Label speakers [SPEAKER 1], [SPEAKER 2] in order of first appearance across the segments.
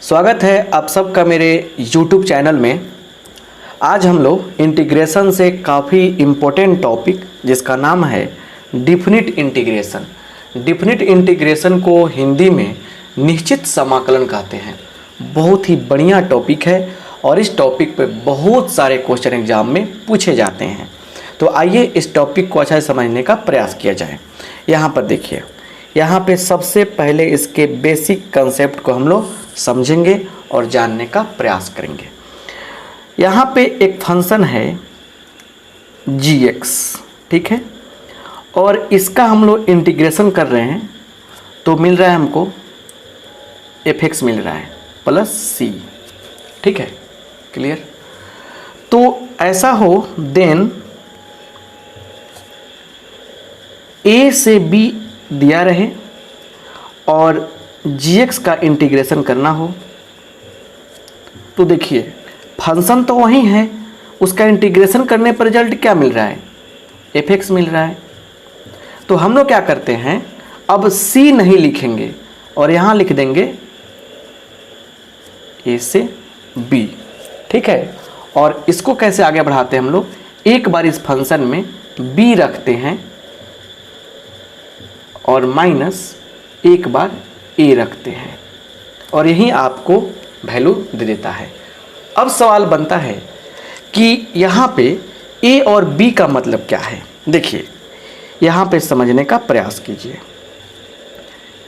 [SPEAKER 1] स्वागत है आप सबका मेरे YouTube चैनल में। आज हम लोग इंटीग्रेशन से काफ़ी इम्पोर्टेंट टॉपिक जिसका नाम है डिफिनिट इंटीग्रेशन। डिफिनिट इंटीग्रेशन को हिंदी में निश्चित समाकलन कहते हैं। बहुत ही बढ़िया टॉपिक है और इस टॉपिक पे बहुत सारे क्वेश्चन एग्जाम में पूछे जाते हैं। तो आइए इस टॉपिक को अच्छा से समझने का प्रयास किया जाए। यहाँ पर देखिए, यहाँ पे सबसे पहले इसके बेसिक कंसेप्ट को हम लोग समझेंगे और जानने का प्रयास करेंगे। यहाँ पे एक फंक्शन है gx, ठीक है, और इसका हम लोग इंटीग्रेशन कर रहे हैं तो मिल रहा है हमको fx मिल रहा है प्लस c, ठीक है, क्लियर। तो ऐसा हो देन a से b दिया रहे और gx का इंटीग्रेशन करना हो तो देखिए फंक्शन तो वही है, उसका इंटीग्रेशन करने पर रिजल्ट क्या मिल रहा है, fx मिल रहा है। तो हम लोग क्या करते हैं, अब c नहीं लिखेंगे और यहाँ लिख देंगे a से b, ठीक है। और इसको कैसे आगे बढ़ाते हैं हम लोग, एक बार इस फंक्शन में b रखते हैं और माइनस एक बार a रखते हैं और यही आपको वैल्यू दे देता है। अब सवाल बनता है कि यहाँ पे a और b का मतलब क्या है। देखिए यहाँ पे समझने का प्रयास कीजिए।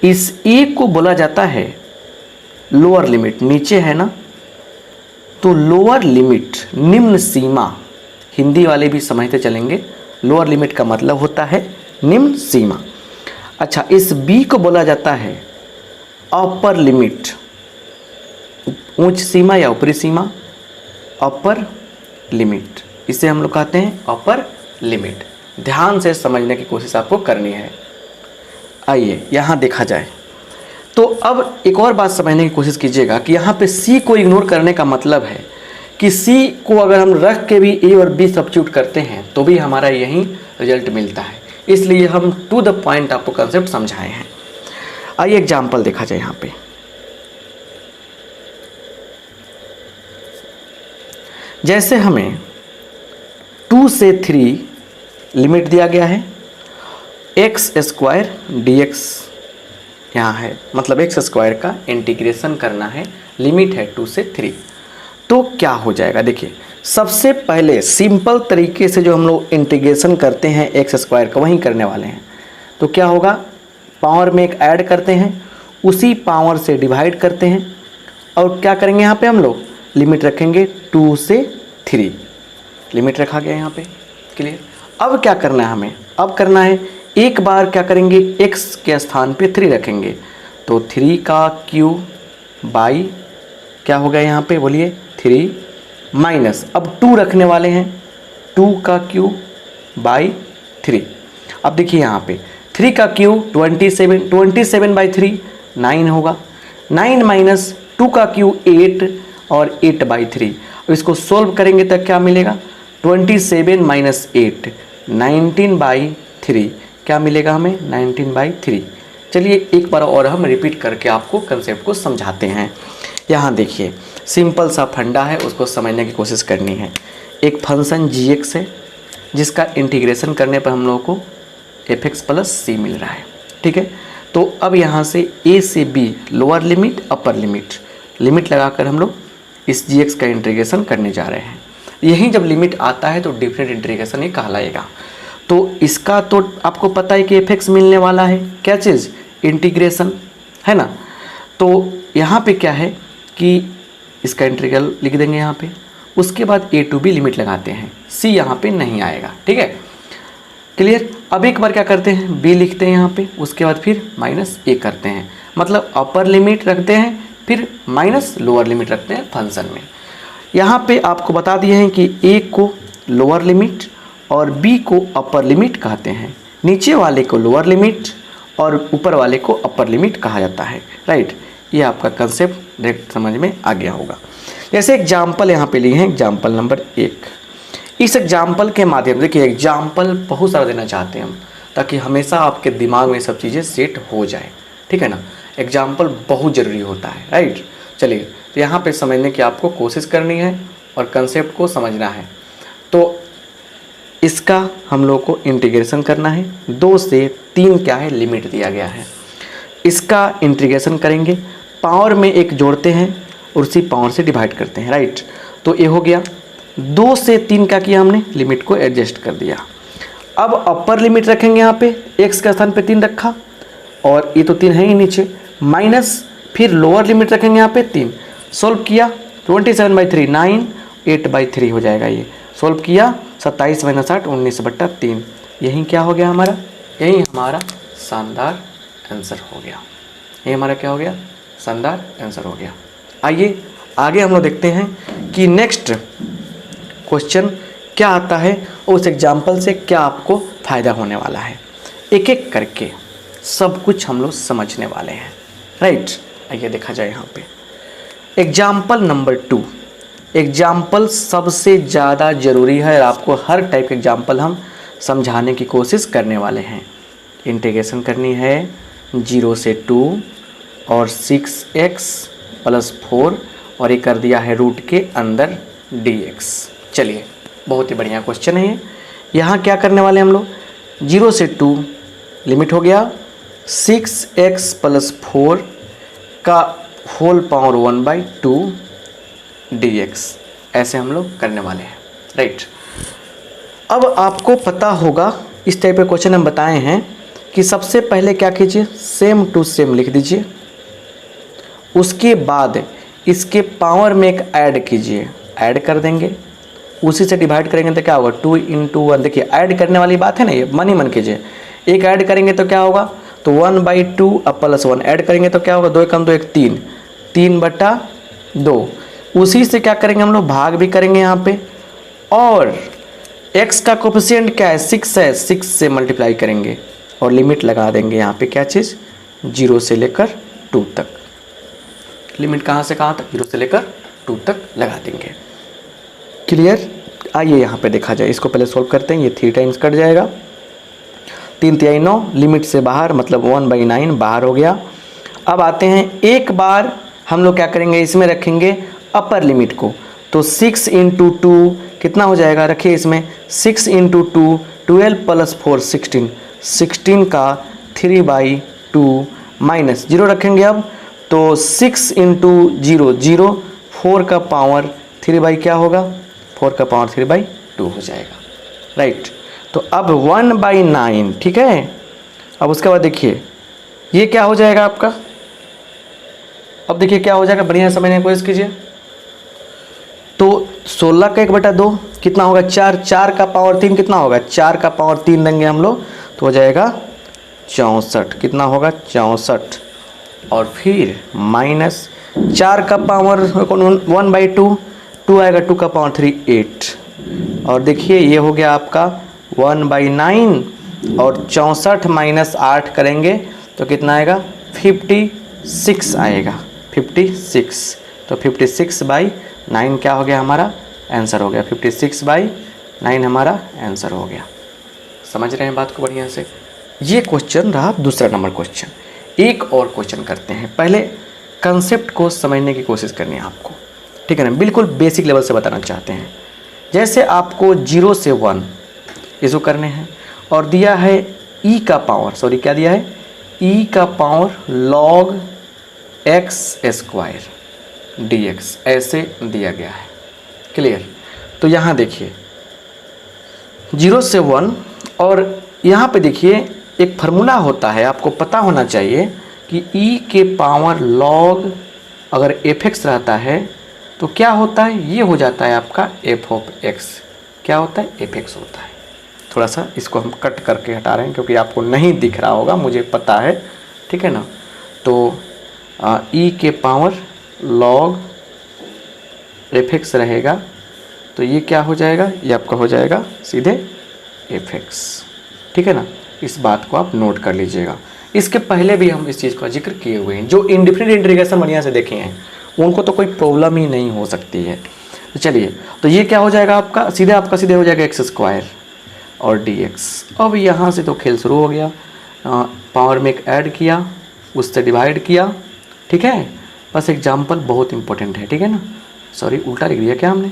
[SPEAKER 1] इस a को बोला जाता है लोअर लिमिट, नीचे है ना, तो लोअर लिमिट निम्न सीमा, हिंदी वाले भी समझते चलेंगे। लोअर लिमिट का मतलब होता है निम्न सीमा। अच्छा, इस b को बोला जाता है अपर लिमिट, उच्च सीमा या ऊपरी सीमा, अपर लिमिट, इसे हम लोग कहते हैं अपर लिमिट। ध्यान से समझने की कोशिश आपको करनी है। आइए यहाँ देखा जाए तो अब एक और बात समझने की कोशिश कीजिएगा कि यहाँ पे c को इग्नोर करने का मतलब है कि c को अगर हम रख के भी a और b सब्स्टिट्यूट करते हैं तो भी हमारा यही रिजल्ट मिलता है। इसलिए हम टू द पॉइंट आपको कंसेप्ट समझाए हैं। आइए एग्जाम्पल देखा जाए। यहाँ पे जैसे हमें 2 से 3 लिमिट दिया गया है, एक्स स्क्वायर dx यहाँ है, मतलब एक्स स्क्वायर का इंटीग्रेशन करना है, लिमिट है 2 से 3। तो क्या हो जाएगा, देखिए सबसे पहले सिंपल तरीके से जो हम लोग इंटीग्रेशन करते हैं एक्स स्क्वायर का वही करने वाले हैं। तो क्या होगा, पावर में एक ऐड करते हैं, उसी पावर से डिवाइड करते हैं और क्या करेंगे, यहाँ पे हम लोग लिमिट रखेंगे 2 से 3, लिमिट रखा गया यहाँ पे, क्लियर। अब क्या करना है हमें, अब करना है एक बार क्या करेंगे, x के स्थान पे 3 रखेंगे तो 3 का क्यूब बाई क्या हो गया यहाँ पे, बोलिए 3 माइनस, अब 2 रखने वाले हैं, 2 का क्यूब बाई 3। अब देखिए यहाँ पे 3 का क्यूब 27, 27 बाई 3 9 होगा, 9 माइनस 2 का क्यूब 8 और 8 बाई 3। अब इसको सोल्व करेंगे तो क्या मिलेगा, 27 माइनस 8 19 बाई 3, क्या मिलेगा हमें 19 बाई 3। चलिए एक बार और हम रिपीट करके आपको कंसेप्ट को समझाते हैं। यहाँ देखिए सिंपल सा फंडा है, उसको समझने की कोशिश करनी है। एक फंक्शन gx है जिसका इंटीग्रेशन करने पर हम लोगों को fx प्लस c मिल रहा है, ठीक है। तो अब यहाँ से a से b lower limit upper limit, limit लगाकर हम लोग इस gx का इंटीग्रेशन करने जा रहे हैं। यही जब लिमिट आता है तो डिफरेंट इंटीग्रेशन ही कहलाएगा। तो इसका तो आपको पता है कि fx मिलने वाला है, क्या चीज़, इंटीग्रेशन, है ना। तो यहाँ पे क्या है कि इसका इंटीग्रल लिख देंगे यहाँ पे, उसके बाद a टू b लिमिट लगाते हैं, c यहाँ पे नहीं आएगा, ठीक है, क्लियर। अब एक बार क्या करते हैं, b लिखते हैं यहाँ पे, उसके बाद फिर माइनस a करते हैं, मतलब अपर लिमिट रखते हैं फिर माइनस लोअर लिमिट रखते हैं फंक्शन में। यहाँ पे आपको बता दिए हैं कि a को लोअर लिमिट और b को अपर लिमिट कहते हैं, नीचे वाले को लोअर लिमिट और ऊपर वाले को अपर लिमिट कहा जाता है, राइट। ये आपका कंसेप्ट डायरेक्ट समझ में आ गया होगा। जैसे एग्जाम्पल यहाँ पे लिए हैं, एग्जाम्पल नंबर 1। इस एग्जाम्पल के माध्यम, देखिए एग्जाम्पल बहुत सारा देना चाहते हैं हम, ताकि हमेशा आपके दिमाग में सब चीज़ें सेट हो जाए, ठीक है ना। एग्जाम्पल बहुत ज़रूरी होता है, राइट। चलिए, तो यहाँ पे समझने की आपको कोशिश करनी है और कंसेप्ट को समझना है। तो इसका हम लोग को इंटीग्रेशन करना है। 2 से 3 क्या है, लिमिट दिया गया है। इसका इंटीग्रेशन करेंगे, पावर में एक जोड़ते हैं और उसी पावर से डिवाइड करते हैं, राइट। तो ये हो गया। 2 से 3 क्या किया हमने, लिमिट को एडजस्ट कर दिया। अब अपर लिमिट रखेंगे यहाँ पे, x के स्थान पे 3 रखा और ये तो 3 है ही नीचे, माइनस फिर लोअर लिमिट रखेंगे यहाँ पे 3। सोल्व किया 27/3 9, 8/3 हो जाएगा। ये सोल्व किया 27 - 8 19/3। यही क्या हो गया हमारा, यही हमारा शानदार आंसर हो गया। ये हमारा क्या हो गया, शानदार आंसर हो गया। आइए आगे हम लोग देखते हैं कि नेक्स्ट क्वेश्चन क्या आता है और उस एग्जाम्पल से क्या आपको फ़ायदा होने वाला है। एक एक करके सब कुछ हम लोग समझने वाले हैं, राइट। आइए देखा जाए यहाँ पे एग्जाम्पल नंबर 2। एग्जाम्पल सबसे ज़्यादा ज़रूरी है और आपको हर टाइप के एग्जाम्पल हम समझाने की कोशिश करने वाले हैं। इंटीग्रेशन करनी है 0 से 2 और 6x + 4 और ये कर दिया है रूट के अंदर dx। चलिए, बहुत ही बढ़िया क्वेश्चन है ये। यहाँ क्या करने वाले हम लोग, 0 से 2 लिमिट हो गया 6x + 4 का होल पावर 1/2 dx, ऐसे हम लोग करने वाले हैं, राइट। अब आपको पता होगा इस टाइप के क्वेश्चन हम बताए हैं कि सबसे पहले क्या कीजिए, सेम टू सेम लिख दीजिए। उसके बाद इसके पावर में एक ऐड कीजिए, ऐड कर देंगे, उसी से डिवाइड करेंगे तो क्या होगा 2 × 1। देखिए ऐड करने वाली बात है ना, ये मन ही मन कीजिए। एक ऐड करेंगे तो क्या होगा, तो 1/2 +1 ऐड करेंगे तो क्या होगा, 2 × 1 = 2 = 3, 3/2। उसी से क्या करेंगे हम लोग, भाग भी करेंगे यहाँ पे। और x का कोफिशिएंट क्या है, 6 है, 6 से मल्टीप्लाई करेंगे और लिमिट लगा देंगे यहाँ पे क्या चीज़, 0 से लेकर 2 तक। लिमिट कहाँ से कहाँ तक, 0 से लेकर 2 तक लगा देंगे। क्लियर। आइए यहाँ पे देखा जाए, इसको पहले सॉल्व करते हैं। ये 3 टाइम्स कट जाएगा, 3 × 3 = 9, लिमिट से बाहर मतलब 1/9 बाहर हो गया। अब आते हैं, एक बार हम लोग क्या करेंगे, इसमें रखेंगे अपर लिमिट को। तो 6 × 2 कितना हो जाएगा, रखिए इसमें 6 × 2 12 + 4 16, 16 का 3/2 माइनस 0 रखेंगे। अब तो 6 × 0 0, 4 का पावर 3 क्या होगा, 4 का पावर 3/2 हो जाएगा, राइट। तो अब 1/9, ठीक है। अब उसके बाद देखिए ये क्या हो जाएगा आपका, अब देखिए क्या हो जाएगा, बढ़िया समझने की कोशिश कीजिए। तो 16 का 1/2 कितना होगा, 4, 4 का पावर 3 कितना होगा, 4 का पावर 3 देंगे हम लोग तो हो जाएगा 64। कितना होगा, 64। और फिर माइनस 4 का पावर 1/2, 2 आएगा, 2 का पावर 3 8। और देखिए ये हो गया आपका 1/9 और 64 - 8 करेंगे तो कितना आएगा, 56 आएगा, 56। तो 56/9 क्या हो गया, हमारा आंसर हो गया। 56/9 हमारा आंसर हो गया। समझ रहे हैं बात को बढ़िया से। ये क्वेश्चन रहा दूसरा नंबर क्वेश्चन। एक और क्वेश्चन करते हैं, पहले कंसेप्ट को समझने की कोशिश करनी है आपको, ठीक है ना, बिल्कुल बेसिक लेवल से बताना चाहते हैं। जैसे आपको 0 से 1 इसको करने हैं और दिया है e का पावर, सॉरी क्या दिया है, e का पावर log x² dx, ऐसे दिया गया है। क्लियर। तो यहाँ देखिए 0 से 1 और यहाँ पे देखिए एक फार्मूला होता है, आपको पता होना चाहिए कि e के पावर log अगर fx रहता है तो क्या होता है, ये हो जाता है आपका f(x), क्या होता है, fx होता है। थोड़ा सा इसको हम कट करके हटा रहे हैं क्योंकि आपको नहीं दिख रहा होगा, मुझे पता है, ठीक है ना। तो e के पावर log fx रहेगा तो ये क्या हो जाएगा, ये आपका हो जाएगा सीधे fx, ठीक है ना। इस बात को आप नोट कर लीजिएगा। इसके पहले भी हम इस चीज़ का जिक्र किए हुए हैं, जो इंडिफरेंट इंटीग्रेशन बढ़िया से देखे हैं उनको तो कोई प्रॉब्लम ही नहीं हो सकती है। तो चलिए, तो ये क्या हो जाएगा आपका, सीधे हो जाएगा x² और dx। अब यहाँ से तो खेल शुरू हो गया, पावर में एक ऐड किया, उससे डिवाइड किया, ठीक है, बस एग्जाम्पल बहुत इंपॉर्टेंट है, ठीक है ना। सॉरी उल्टा लिख दिया क्या हमने,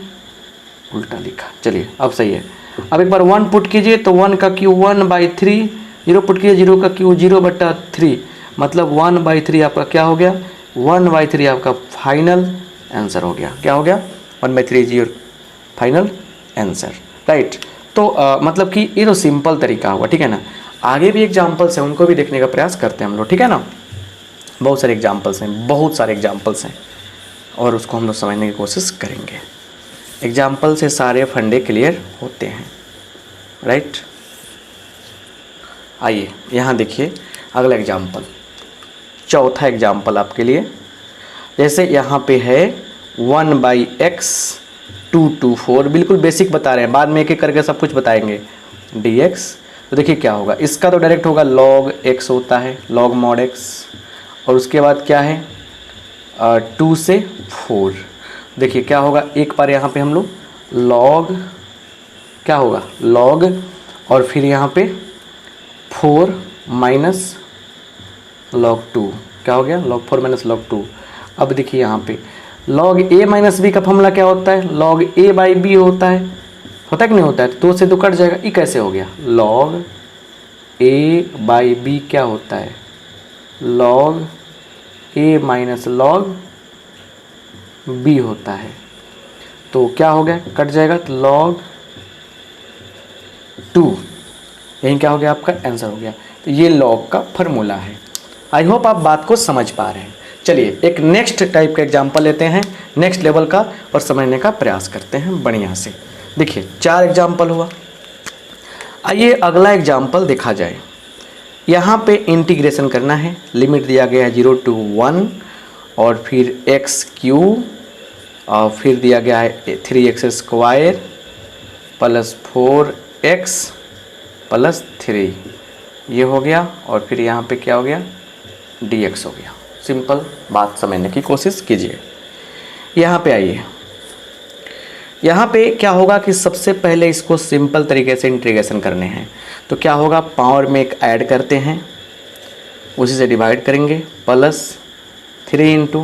[SPEAKER 1] उल्टा लिखा, चलिए अब सही है। अब एक बार 1 पुट कीजिए तो 1 का क्यू 1/3, 0 पुट कीजिए 0 का क्यू 0/3, मतलब 1/3 आपका क्या हो गया, 1/3 आपका फाइनल आंसर हो गया। क्या हो गया, 1/3 is your final answer, right. तो मतलब कि ये तो सिंपल तरीका हुआ, ठीक है ना। आगे भी एग्जाम्पल्स हैं, उनको भी देखने का प्रयास करते हैं हम लोग, ठीक है ना। बहुत सारे एग्जाम्पल्स हैं, बहुत सारे एग्जाम्पल्स हैं, और उसको हम लोग समझने की कोशिश करेंगे। एग्जाम्पल से सारे फंडे क्लियर होते हैं, राइट। आइए यहाँ देखिए अगला एग्जाम्पल, चौथा एग्जाम्पल आपके लिए। जैसे यहाँ पे है 1/x 2 to 4, बिल्कुल बेसिक बता रहे हैं, बाद में एक एक करके सब कुछ बताएंगे, dx। तो देखिए क्या होगा, इसका तो डायरेक्ट होगा log x होता है, log mod x, और उसके बाद क्या है 2 से 4। देखिए क्या होगा, एक बार यहाँ पे हम लोग log, क्या होगा log, और फिर यहाँ पे 4 माइनस log 2, क्या हो गया log 4 माइनस log 2। अब देखिए यहाँ पे log a माइनस बी का फॉर्मूला क्या होता है, log a/b होता है कि नहीं होता है, तो 2 से 2 कट जाएगा। ये कैसे हो गया, log a/b क्या होता है, log a minus log b होता है, तो क्या हो गया, कट जाएगा, तो log 2, यही क्या हो गया आपका आंसर हो गया। तो ये log का फॉर्मूला है। आई होप आप बात को समझ पा रहे हैं। चलिए एक नेक्स्ट टाइप का एग्जाम्पल लेते हैं, नेक्स्ट लेवल का, और समझने का प्रयास करते हैं बढ़िया से। देखिए 4 एग्जाम्पल हुआ। आइए अगला एग्जाम्पल देखा जाए। यहाँ पे इंटीग्रेशन करना है, लिमिट दिया गया है 0 to 1, और फिर x³ और फिर दिया गया है 3x² प्लस 4x प्लस 3, ये हो गया, और फिर यहाँ पे क्या हो गया, dx हो गया। सिंपल बात समझने की कोशिश कीजिए। यहाँ पे आइए, यहाँ पे क्या होगा कि सबसे पहले इसको सिंपल तरीके से इंटीग्रेशन करने हैं, तो क्या होगा, पावर में एक ऐड करते हैं, उसी से डिवाइड करेंगे, प्लस 3 इंटू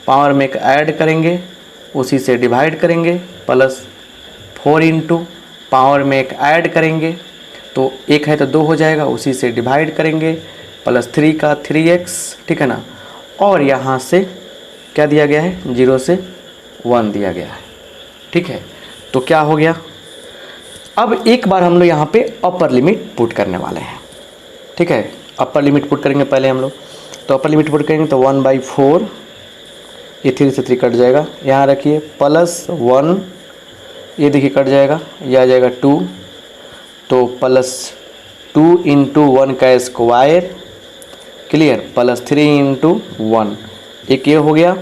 [SPEAKER 1] पावर में एक ऐड करेंगे, उसी से डिवाइड करेंगे, प्लस 4 इंटू पावर में एक ऐड करेंगे, तो 1 है तो 2 हो जाएगा, उसी से डिवाइड करेंगे, प्लस 3 का 3x, ठीक है ना। और यहाँ से क्या दिया गया है, 0 से 1 दिया गया है, ठीक है। तो क्या हो गया, अब एक बार हम लोग यहाँ पे अपर लिमिट पुट करने वाले हैं, ठीक है। अपर लिमिट पुट करेंगे पहले हम लोग, तो अपर लिमिट पुट करेंगे तो 1/4, ये 3 से 3 कट जाएगा, यहाँ रखिए, प्लस 1, ये देखिए कट जाएगा, यह आ जाएगा 2, तो प्लस 2 इंटू 1 का स्क्वायर, क्लियर, प्लस 3 इंटू 1, एक ये हो गया,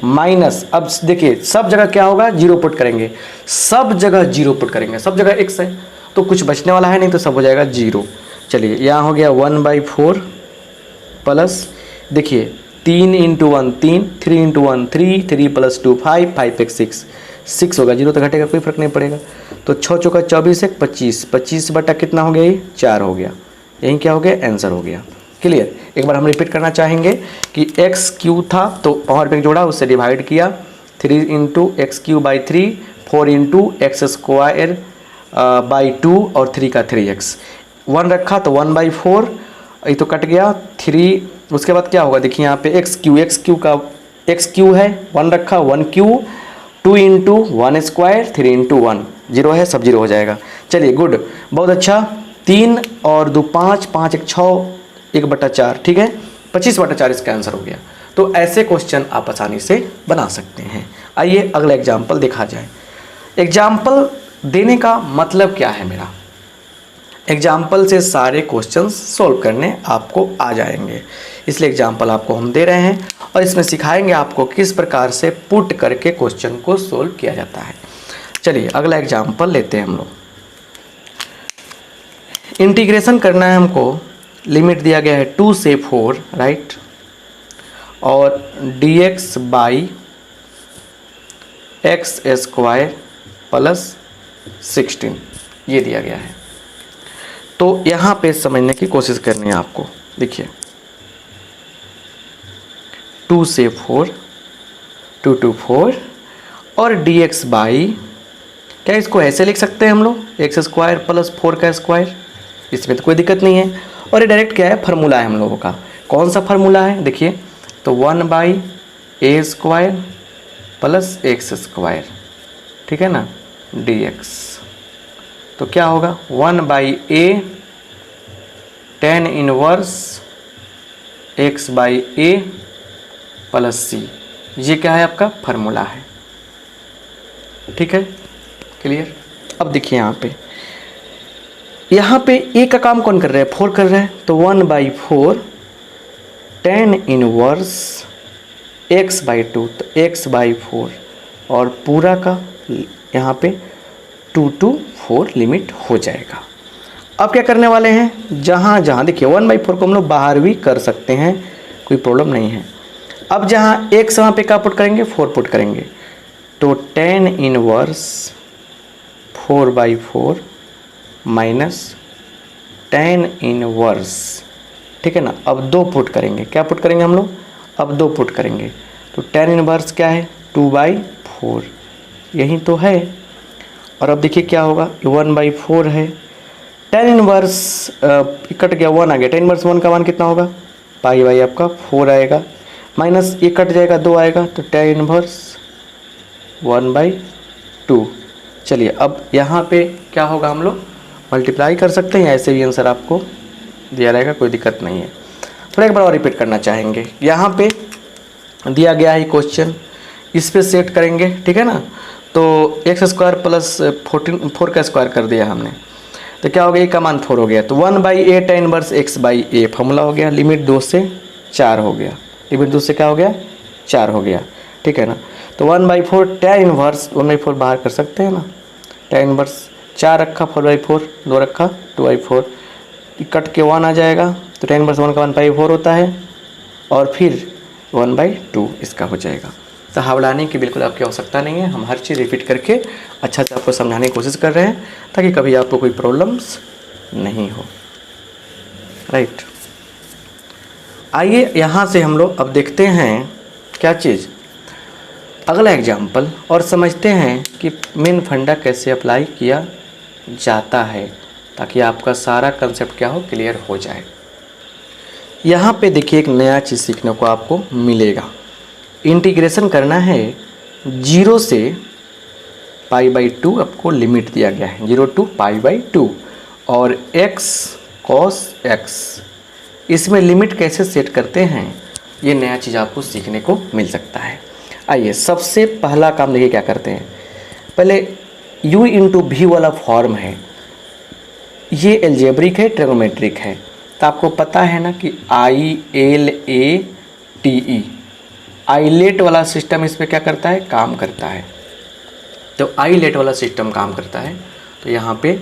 [SPEAKER 1] माइनस, अब देखिए सब जगह क्या होगा, 0 पुट करेंगे, सब जगह 0 पुट करेंगे, सब जगह x है तो कुछ बचने वाला है नहीं, तो सब हो जाएगा 0। चलिए यहाँ हो गया 1/4 प्लस, देखिए 3 इंटू 1 3, 3 इंटू 1 3, 3 प्लस 2 5, 5x 6 होगा, 0 तो घटेगा, कोई फर्क नहीं पड़ेगा। तो 6 चौका 24 है 25, 25 बटा कितना हो गया, ये 4 हो गया, यही क्या हो गया, आंसर हो गया। क्लियर, एक बार हम रिपीट करना चाहेंगे कि x³ था तो पावर पे जोड़ा, उससे डिवाइड किया, 3 into x³/3, 4 into x² by 2, और 3 का 3x, 1 रखा तो 1/4, ये तो कट गया 3, उसके बाद क्या होगा, देखिए यहाँ पे x³ का x³ है, 1 रखा 1³ 2 इंटू 1² 3 इंटू 1, 0 है, सब 0 हो जाएगा। चलिए गुड, बहुत अच्छा, 3 और 2 5, 5 1 6, 1/4, ठीक है, 25/4 इसका आंसर हो गया। तो ऐसे क्वेश्चन आप आसानी से बना सकते हैं। आइए अगला एग्जाम्पल देखा जाए। एग्जाम्पल देने का मतलब क्या है मेरा, एग्जाम्पल से सारे क्वेश्चंस सॉल्व करने आपको आ जाएंगे, इसलिए एग्जाम्पल आपको हम दे रहे हैं, और इसमें सिखाएंगे आपको किस प्रकार से पुट करके क्वेश्चन को सॉल्व किया जाता है। चलिए अगला एग्जाम्पल लेते हैं हम लोग। इंटीग्रेशन करना है हमको, लिमिट दिया गया है 2 से 4, राइट, और dx बाई x² प्लस 16 ये दिया गया है। तो यहाँ पे समझने की कोशिश करनी है आपको। देखिए 2 से 4 2 to 4 और dx बाई, क्या इसको ऐसे लिख सकते हैं हम लोग एक्स स्क्वायर प्लस 4 का स्क्वायर, इसमें तो कोई दिक्कत नहीं है। और ये डायरेक्ट क्या है, फार्मूला है हम लोगों का। कौन सा फार्मूला है देखिए, तो 1 by a square plus x square, ठीक है ना, dx। तो क्या होगा 1 by a tan inverse x by a plus c, ये क्या है आपका फार्मूला है, ठीक है, क्लियर। अब देखिए यहाँ पे ए का काम कौन कर रहा है, 4 कर रहा है, तो 1 by 4 tan inverse x by 2, तो x बाई 4 और पूरा का यहाँ पे 2 to 4 लिमिट हो जाएगा। अब क्या करने वाले हैं, जहाँ जहाँ देखिए 1 बाई 4 को हम लोग बाहर भी कर सकते हैं, कोई प्रॉब्लम नहीं है। अब जहाँ x वहाँ पे क्या पुट करेंगे, 4 पुट करेंगे, तो tan inverse 4 by 4 minus tan inverse, ठीक है ना। अब 2 पुट करेंगे, क्या पुट करेंगे हम लोग, अब 2 पुट करेंगे, तो tan इनवर्स क्या है 2 बाई 4, यही तो है। और अब देखिए क्या होगा, 1 बाई 4 है, tan इनवर्स कट गया, 1 आ गया, tan इनवर्स 1 का मान कितना होगा, पाई बाई आपका 4 आएगा, माइनस ये कट जाएगा, 2 आएगा, तो tan इनवर्स 1 बाई 2। चलिए अब यहाँ पे क्या होगा, हम लोग मल्टीप्लाई कर सकते हैं, ऐसे भी आंसर आपको दिया रहेगा, कोई दिक्कत नहीं है। थोड़ा एक बार और रिपीट करना चाहेंगे, यहाँ पे दिया गया है क्वेश्चन, इस पे सेट करेंगे, ठीक है ना। तो एक्स स्क्वायर प्लस 4 का स्क्वायर कर दिया हमने, तो क्या हो गया, ए का मान 4 हो गया, तो 1 by a tan inverse x by a formula हो गया, लिमिट 2 से 4 हो गया, लिमिट 2 से क्या हो गया, 4 हो गया, ठीक है ना। तो 1 बाई 4 tan इनवर्स 1 बाई 4 बाहर कर सकते हैं ना, tan इनवर्स 4 रखा, 4 बाई 4 2 रखा, 2 बाई 4 कट के 1 आ जाएगा, तो tan इनवर्स 1 का 1 बाई 4 होता है, और फिर 1 बाई 2 इसका हो जाएगा। तो हावड़ाने की बिल्कुल आपकी आवश्यकता नहीं है, हम हर चीज़ रिपीट करके अच्छा से आपको समझाने की कोशिश कर रहे हैं, ताकि कभी आपको कोई प्रॉब्लम्स नहीं हो, राइट। आइए यहाँ से हम लोग अब देखते हैं क्या चीज़, अगला एग्जाम्पल, और समझते हैं कि मेन फंडा कैसे अप्लाई किया जाता है, ताकि आपका सारा कंसेप्ट क्या हो, क्लियर हो जाए। यहाँ पे देखिए एक नया चीज़ सीखने को आपको मिलेगा, इंटीग्रेशन करना है 0 से पाई बाई 2, आपको लिमिट दिया गया है 0 to पाई बाई 2, और x cos x, इसमें लिमिट कैसे सेट करते हैं, ये नया चीज़ आपको सीखने को मिल सकता है। आइए सबसे पहला काम देखिए क्या करते हैं, पहले u इंटू भी वाला फॉर्म है, ये एल्जेब्रिक है, ट्रिग्नोमेट्रिक है, तो आपको पता है ना कि ILATE आइलेट वाला सिस्टम इस पर क्या करता है, काम करता है। तो आइलेट वाला सिस्टम काम करता है, तो यहाँ पे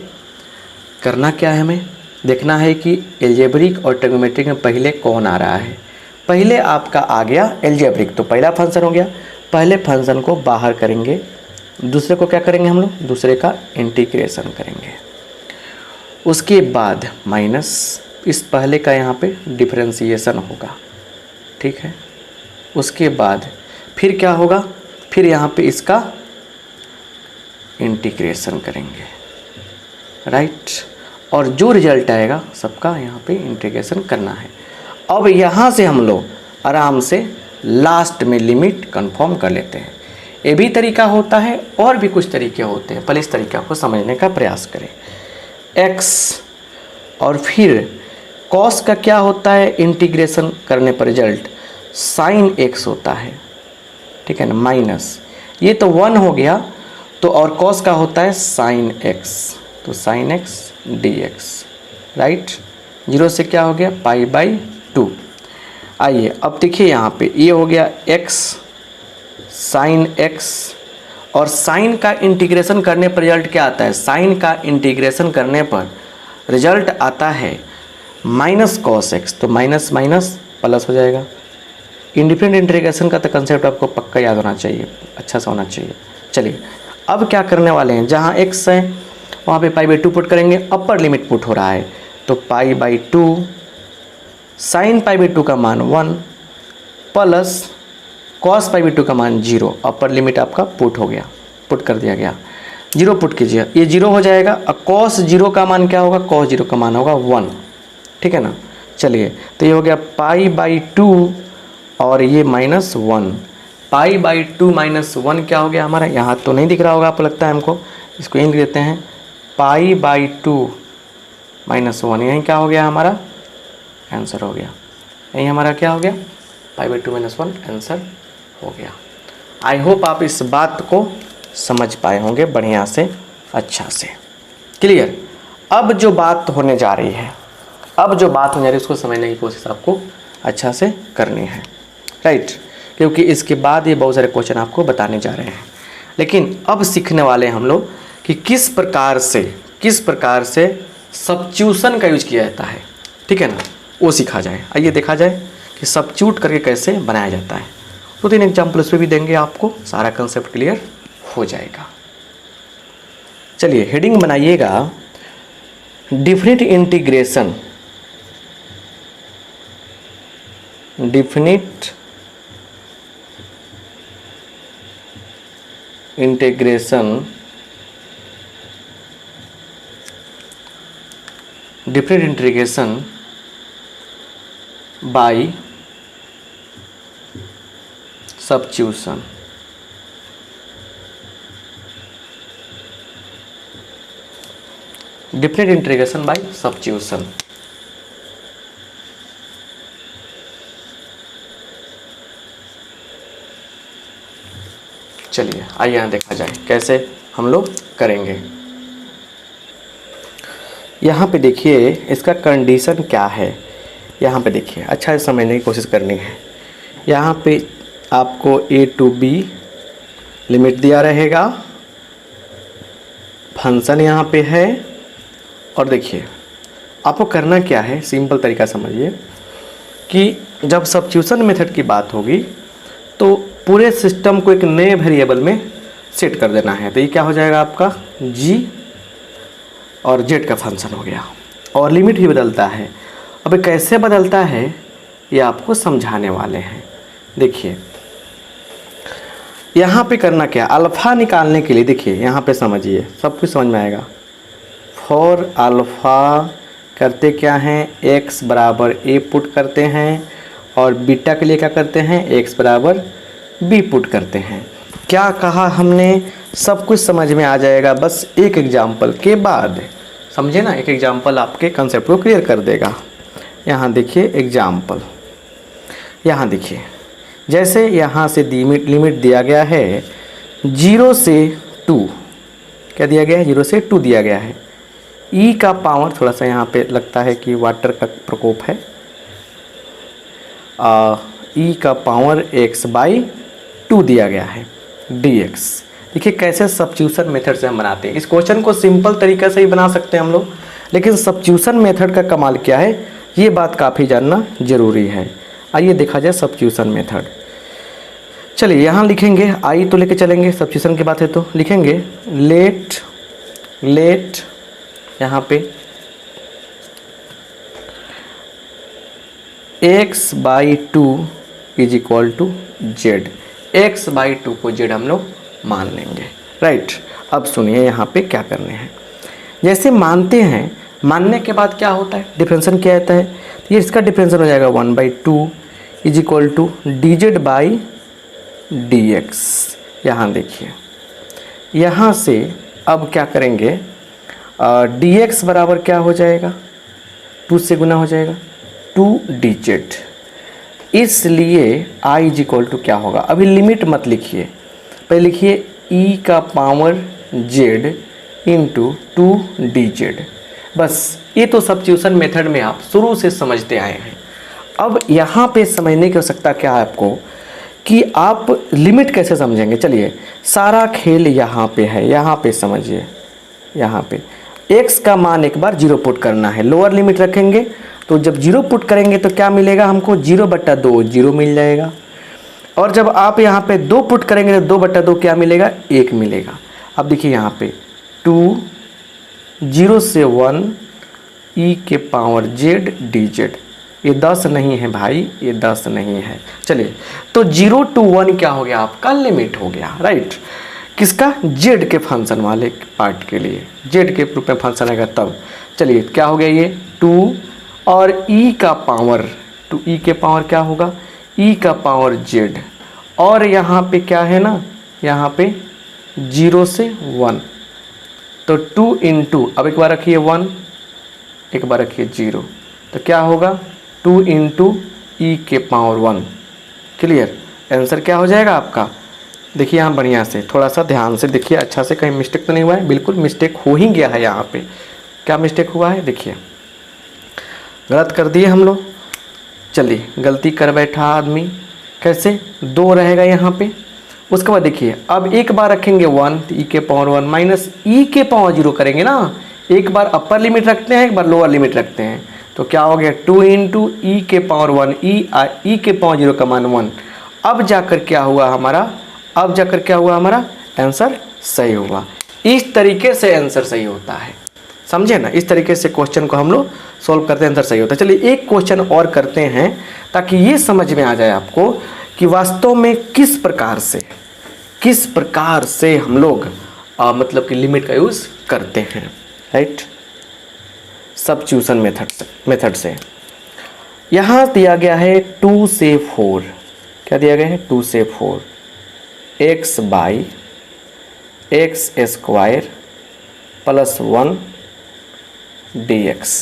[SPEAKER 1] करना क्या है, हमें देखना है कि एल्जेब्रिक और ट्रिग्नोमेट्रिक में पहले कौन आ रहा है। पहले आपका आ गया एल्जेब्रिक, तो पहला फंक्शन हो गया, पहले फंक्शन को बाहर करेंगे, दूसरे को क्या करेंगे हम लोग, दूसरे का इंटीग्रेशन करेंगे, उसके बाद माइनस इस पहले का यहाँ पे डिफरेंशिएशन होगा, ठीक है। उसके बाद फिर क्या होगा, फिर यहाँ पे इसका इंटीग्रेशन करेंगे, राइट, और जो रिजल्ट आएगा सबका यहाँ पे इंटीग्रेशन करना है। अब यहाँ से हम लोग आराम से लास्ट में लिमिट कंफर्म कर लेते हैं। ये भी तरीका होता है और भी कुछ तरीके होते हैं, पहले इस तरीका को समझने का प्रयास करें। x और फिर cos का क्या होता है, इंटीग्रेशन करने पर रिजल्ट sin x होता है, ठीक है ना, माइनस ये तो 1 हो गया, तो और cos का होता है sin x, तो sin x dx, राइट। 0 से क्या हो गया, पाई बाई 2। आइए अब देखिए यहाँ पे ये हो गया x sin x, और साइन का इंटीग्रेशन करने पर रिजल्ट क्या आता है, साइन का इंटीग्रेशन करने पर रिजल्ट आता है माइनस कॉस एक्स, तो माइनस माइनस प्लस हो जाएगा। इंडिफरेंट इंटीग्रेशन का तो कंसेप्ट आपको पक्का याद होना चाहिए, अच्छा सा होना चाहिए। चलिए अब क्या करने वाले हैं, जहाँ x है वहाँ पे पाई बाई 2 पुट करेंगे, अपर लिमिट पुट हो रहा है, तो pi by 2 sine pi by 2 का मान 1 प्लस कॉस पाई बाई 2 का मान 0, अपर लिमिट आपका पुट हो गया, पुट कर दिया गया, 0 पुट कीजिए, ये 0 हो जाएगा। और कॉस 0 का मान क्या होगा, कॉस 0 का मान होगा 1, ठीक है ना। चलिए तो ये हो गया पाई बाई 2 और ये -1, पाई बाई 2 -1 क्या हो गया हमारा, यहाँ तो नहीं दिख रहा होगा आपको, लगता है हमको, इसको यहीं देते हैं, पाई बाई 2 -1, यहीं क्या हो गया हमारा आंसर हो गया, यहीं हमारा क्या हो गया, पाई बाई 2 -1 आंसर हो गया। आई होप आप इस बात को समझ पाए होंगे बढ़िया से, अच्छा से, क्लियर। अब जो बात होने जा रही है, उसको समझने की कोशिश आपको अच्छा से करनी है, राइट, क्योंकि इसके बाद ये बहुत सारे क्वेश्चन आपको बताने जा रहे हैं। लेकिन अब सीखने वाले हम लोग कि किस प्रकार से सब्स्टिट्यूशन का यूज किया जाता है, ठीक है ना, वो सीखा जाए। आइए देखा जाए कि सब्स्टिट्यूट करके कैसे बनाया जाता है। 2-3 एग्जाम्पल उस पर भी देंगे, आपको सारा कंसेप्ट क्लियर हो जाएगा। चलिए हेडिंग बनाइएगा, definite integration, definite integration, definite integration by substitution. Definite integration by substitution. चलिए आइए यहाँ देखा जाए कैसे हम लोग करेंगे। यहाँ पे देखिए इसका कंडीशन क्या है, यहाँ पे देखिए अच्छा से समझने की कोशिश करनी है। यहाँ पे आपको a to b लिमिट दिया रहेगा, फंक्शन यहाँ पे है, और देखिए आपको करना क्या है, सिंपल तरीका समझिए कि जब सब्स्टिट्यूशन मेथड की बात होगी तो पूरे सिस्टम को एक नए वेरिएबल में सेट कर देना है। तो ये क्या हो जाएगा आपका g और z का फंक्शन हो गया, और लिमिट भी बदलता है। अब कैसे बदलता है ये आपको समझाने वाले हैं। देखिए यहाँ पे करना क्या, अल्फ़ा निकालने के लिए देखिए यहाँ पे समझिए, सब कुछ समझ में आएगा। फॉर अल्फ़ा करते क्या हैं, x बराबर a पुट करते हैं, और बीटा के लिए क्या करते हैं, x बराबर b पुट करते हैं। क्या कहा हमने, सब कुछ समझ में आ जाएगा, बस एक एग्जाम्पल के बाद, समझे ना, एक एग्जाम्पल आपके कंसेप्ट को क्लियर कर देगा। यहाँ देखिए एग्जाम्पल, यहाँ देखिए जैसे यहाँ से लिमिट दिया गया है 0 से 2, क्या दिया गया है, 0 से 2 दिया गया है। e का पावर, थोड़ा सा यहाँ पे लगता है कि वाटर का प्रकोप है, e का पावर x बाई 2 दिया गया है dx। देखिए कैसे सब्स्टिट्यूशन मेथड से हम बनाते हैं। इस क्वेश्चन को सिंपल तरीके से ही बना सकते हैं हम लोग, लेकिन सब्स्टिट्यूशन मेथड का कमाल क्या है ये बात काफ़ी जानना जरूरी है। आइए देखा जाए सब्स्टिट्यूशन मेथड। चलिए यहाँ लिखेंगे, आई तो लेके चलेंगे, सब्स्टिट्यूशन की बात है तो लिखेंगे लेट यहाँ पे x by 2 is equal to z, x by 2 को z हम लोग मान लेंगे, राइट। अब सुनिए यहाँ पे क्या करने हैं। जैसे मानते हैं, मानने के बाद क्या होता है, डिफरेंशियल क्या आता है, ये इसका डिफरेंशियल हो जाएगा 1/2 is equal to d z by d x. यहाँ देखिए यहाँ से अब क्या करेंगे, डी एक्स बराबर क्या हो जाएगा, 2 से गुना हो जाएगा 2dz, इसलिए i इज इक्वल टू क्या होगा, अभी लिमिट मत लिखिए, पहले लिखिए e का पावर z इंटू 2dz। बस ये तो सब्स्टिट्यूशन मेथड में आप शुरू से समझते आए हैं। अब यहाँ पे समझने की आवश्यकता क्या है आपको कि आप लिमिट कैसे समझेंगे। चलिए सारा खेल यहाँ पे है, यहाँ पे समझिए, यहाँ पे x का मान एक बार 0 पुट करना है, लोअर लिमिट रखेंगे तो जब 0 पुट करेंगे तो क्या मिलेगा हमको, 0/2 0 मिल जाएगा। और जब आप यहाँ पे 2 पुट करेंगे तो 2/2 क्या मिलेगा, 1 मिलेगा। अब देखिए यहाँ पे 2 0 से 1 e के पावर z dz, ये 10 नहीं है भाई, ये 10 नहीं है। चलिए, तो 0 to 1 क्या हो गया आपका, लिमिट हो गया, राइट। किसका, जेड के फंक्शन वाले पार्ट के लिए, जेड के रूप में फंक्शन आएगा तब। चलिए क्या हो गया, ये 2 और ई का पावर, 2e के पावर क्या होगा, e का पावर जेड, और यहाँ पे क्या है ना, यहाँ पे 0 से 1, तो 2 into, अब एक बार रखिए 1, एक बार रखिए 0, तो क्या होगा 2 into e के पावर 1। क्लियर, आंसर क्या हो जाएगा आपका, देखिए यहाँ बढ़िया से थोड़ा सा ध्यान से देखिए, अच्छा से, कहीं मिस्टेक तो नहीं हुआ है, बिल्कुल मिस्टेक हो ही गया है यहाँ पे। क्या मिस्टेक हुआ है, देखिए गलत कर दिए हम लोग। चलिए, गलती कर बैठा आदमी, कैसे, 2 रहेगा यहाँ पे, उसके बाद देखिए अब एक बार रखेंगे 1, तो ई के पावर 1 माइनस ई के पावर 0 करेंगे ना, एक बार अपर लिमिट रखते हैं, एक बार लोअर लिमिट रखते हैं, तो क्या हो गया 2 into ई के पावर 1, ई के पावर 0 का मान 1। अब जाकर क्या हुआ हमारा, अब जाकर क्या हुआ हमारा, आंसर सही हुआ। इस तरीके से आंसर सही होता है, समझे ना, इस तरीके से क्वेश्चन को हम लोग सॉल्व करते हैं, आंसर सही होता है। चलिए एक क्वेश्चन और करते हैं ताकि ये समझ में आ जाए आपको कि वास्तव में किस प्रकार से हम लोग मतलब कि लिमिट का यूज़ करते हैं, राइट, सब्स्टिट्यूशन मेथड से। यहाँ दिया गया है 2 से 4, क्या दिया गया है 2 से 4, x by x square plus 1 dx,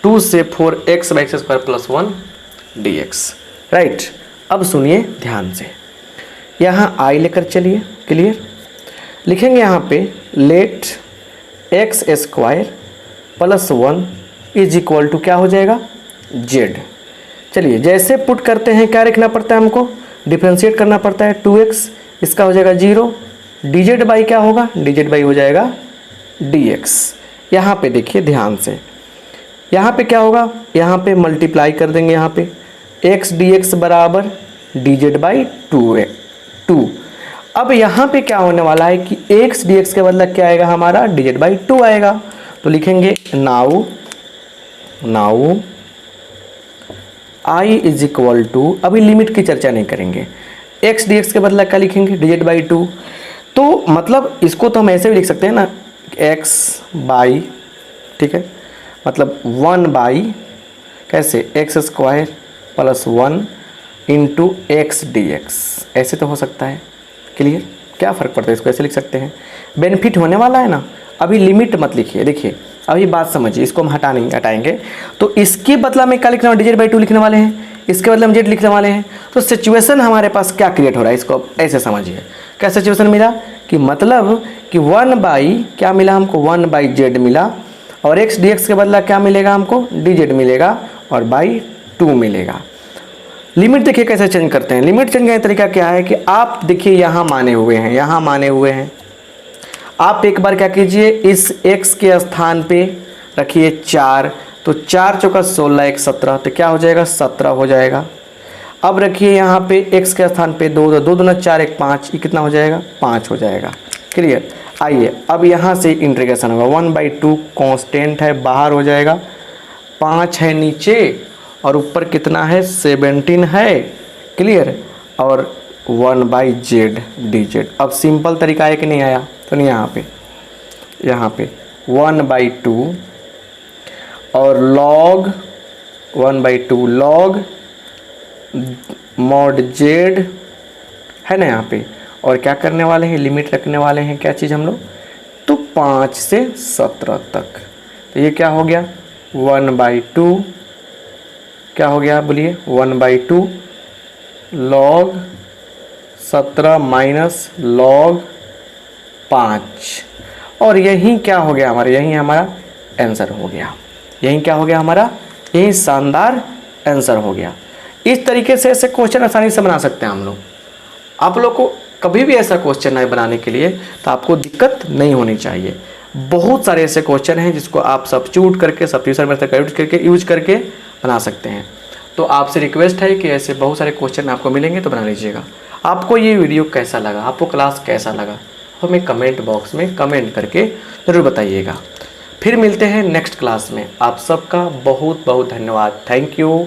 [SPEAKER 1] 2 से 4 x by x square plus 1 dx, right. अब सुनिए ध्यान से, यहाँ i लेकर चलिए, क्लियर, लिखेंगे यहाँ पे let x square plus 1 is equal to क्या हो जाएगा, z। चलिए जैसे पुट करते हैं क्या लिखना पड़ता है हमको, डिफ्रेंशिएट करना पड़ता है, 2x, इसका हो जाएगा 0, dz बाई क्या होगा, dz बाई हो जाएगा dx। यहाँ पे देखिए ध्यान से, यहाँ पे क्या होगा, यहाँ पे मल्टीप्लाई कर देंगे, यहाँ पे x dx बराबर dz बाई 2। अब यहाँ पे क्या होने वाला है कि x dx के बदला क्या आएगा हमारा, dz बाई 2 आएगा, तो लिखेंगे now i is equal to, अभी लिमिट की चर्चा नहीं करेंगे, x dx के बदला क्या लिखेंगे, dz बाई 2। तो मतलब इसको तो हम ऐसे भी लिख सकते हैं ना, x बाई, ठीक है, मतलब 1 बाई कैसे, x square plus 1 into x D x, ऐसे तो हो सकता है। क्लियर, क्या फ़र्क पड़ता है, इसको ऐसे लिख सकते हैं, बेनिफिट होने वाला है ना। अभी लिमिट मत लिखिए, देखिए अभी बात समझिए, इसको हम हटाएंगे, तो इसके बदला में क्या लिखना है, डिजिट बाई 2 लिखने वाले हैं, इसके बदले हम जेड लिखने वाले हैं। तो सिचुएशन हमारे पास क्या क्रिएट हो रहा है, इसको ऐसे समझिए, क्या सिचुएशन मिला कि मतलब कि 1 बाई क्या मिला हमको, 1 बाई जेड मिला, और एक्स डी एक्स के बदला क्या मिलेगा हमको, डी जेड मिलेगा, और बाई 2 मिलेगा। लिमिट देखिए कैसे चेंज करते हैं, लिमिट चेंज करने का तरीका क्या है कि आप देखिए यहाँ माने हुए हैं, आप एक बार क्या कीजिए, इस x के स्थान पे रखिए 4, तो 4 चौका 16, 1 17, तो क्या हो जाएगा 17 हो जाएगा। अब रखिए यहाँ पे x के स्थान पे 2, 2 दूना 4, 1 5, ये कितना हो जाएगा 5 हो जाएगा। क्लियर, आइए अब यहाँ से इंटीग्रेशन होगा, 1/2 कांस्टेंट है बाहर हो जाएगा, 5 है नीचे और ऊपर कितना है 17 है। क्लियर, और 1/z dz। अब सिंपल तरीका है कि नहीं आया, तो नहीं, यहाँ पे 1/2 और log 1/2 log mod z है ना यहाँ पे, और क्या करने वाले हैं, लिमिट रखने वाले हैं, क्या चीज़ हम लोग, तो 5 से 17 तक। तो ये क्या हो गया 1/2, क्या हो गया बोलिए 1/2 log 17 माइनस log 5, और यही क्या हो गया हमारा, यही हमारा आंसर हो गया, यही क्या हो गया हमारा, यही शानदार आंसर हो गया। इस तरीके से ऐसे क्वेश्चन आसानी से बना सकते हैं हम लोग। आप लोग को कभी भी ऐसा क्वेश्चन है बनाने के लिए तो आपको दिक्कत नहीं होनी चाहिए। बहुत सारे ऐसे क्वेश्चन हैं जिसको आप सब्स्टिट्यूट करके, सब्स्टिट्यूशन मेथड यूज करके बना सकते हैं। तो आपसे रिक्वेस्ट है कि ऐसे बहुत सारे क्वेश्चन आपको मिलेंगे तो बना लीजिएगा। आपको ये वीडियो कैसा लगा, आपको क्लास कैसा लगा, हमें कमेंट बॉक्स में कमेंट करके ज़रूर बताइएगा। फिर मिलते हैं नेक्स्ट क्लास में। आप सबका बहुत बहुत धन्यवाद। Thank you.